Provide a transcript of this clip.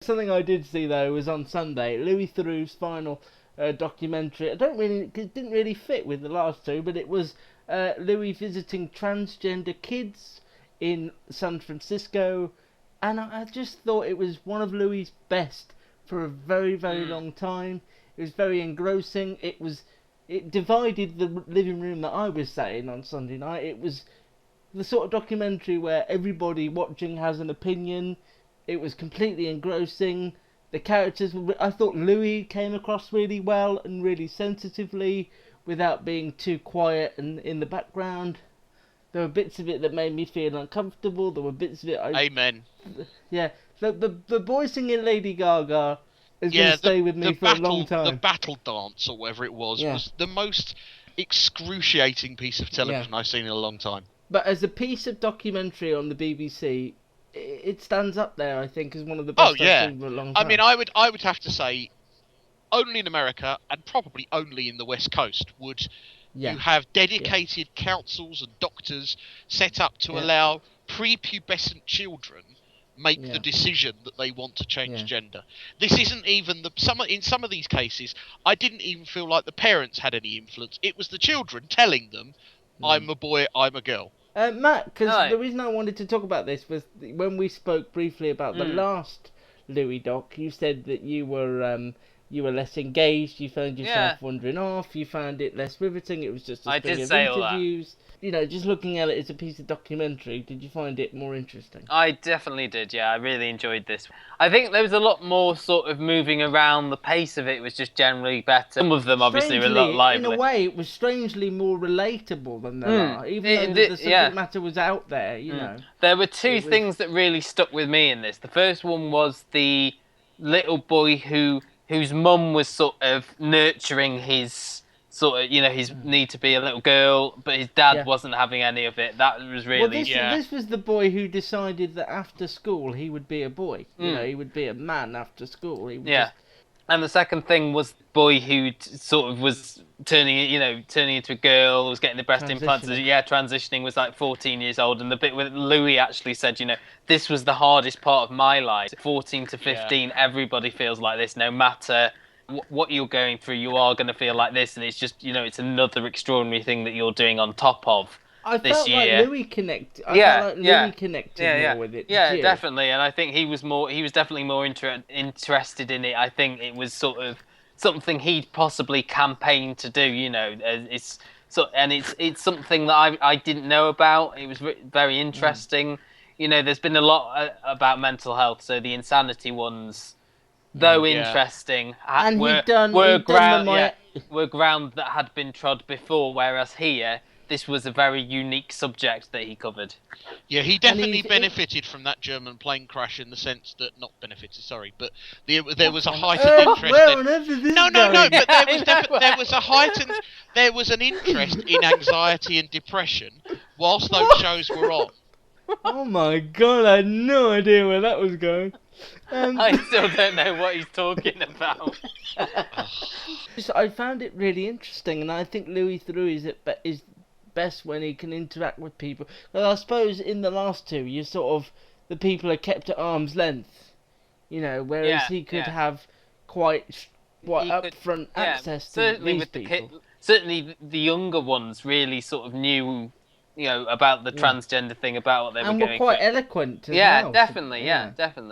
Something I did see though was on Sunday, Louis Theroux's final documentary. It didn't really fit with the last two, but it was Louis visiting transgender kids in San Francisco, and I just thought it was one of Louis' best for a very, very long time. It was very engrossing. It divided the living room that I was sat in on Sunday night. It was the sort of documentary where everybody watching has an opinion. It was completely engrossing. The characters I thought Louis came across really well and really sensitively without being too quiet and in the background. There were bits of it that made me feel uncomfortable. There were bits of it Amen. Yeah. The boy singing Lady Gaga is going to stay with me for a long time. The battle dance, or whatever it was the most excruciating piece of television I've seen in a long time. But as a piece of documentary on the BBC, it stands up there, I think, as one of the best I've seen for a long time. I mean, I would have to say, only in America, and probably only in the West Coast, would you have dedicated councils and doctors set up to allow prepubescent children make the decision that they want to change gender. This isn't even in some of these cases, I didn't even feel like the parents had any influence. It was the children telling them, I'm a boy, I'm a girl. Matt, because the reason I wanted to talk about this was when we spoke briefly about the last Louis doc, you said that you were less engaged, you found yourself wandering off, you found it less riveting, it was just a string of interviews. You know, just looking at it as a piece of documentary, did you find it more interesting? I definitely did, I really enjoyed this. I think there was a lot more sort of moving around, the pace of it was just generally better. Some of them obviously were a lot lively. In a way, it was strangely more relatable than there are, even though the subject matter was out there, you know. There were two things that really stuck with me in this. The first one was the little boy whose mum was sort of nurturing his sort of, his need to be a little girl, but his dad wasn't having any of it. That was really... This was the boy who decided that after school he would be a boy. You know, he would be a man after school. He would And the second thing was the boy who sort of was turning into a girl, was getting the breast implants. Transitioning, was like 14 years old. And the bit where Louis actually said, this was the hardest part of my life. 14 to 15, everybody feels like this, no matter what you're going through, you are going to feel like this. And it's just, it's another extraordinary thing that you're doing on top of this year. Like Louis connected. Louis connected more with it. Yeah, definitely. And I think he was definitely more interested in it. I think it was sort of something he'd possibly campaigned to do. It's something that I didn't know about. It was very interesting. There's been a lot about mental health. So the insanity ones, though interesting, were ground that had been trod before. Whereas here, this was a very unique subject that he covered. Yeah, he definitely benefited from that German plane crash in the sense that, not benefited, sorry, but there was a heightened interest. No, but there was an interest in anxiety and depression whilst those shows were on. Oh my god, I had no idea where that was going. I still don't know what he's talking about. I found it really interesting, and I think Louis Theroux is best when he can interact with people. Well, I suppose in the last two, the people are kept at arm's length, whereas he could have quite upfront access to these people. Certainly the younger ones really sort of knew, about the transgender thing, about what they were going through. And were quite eloquent as well. Definitely, definitely.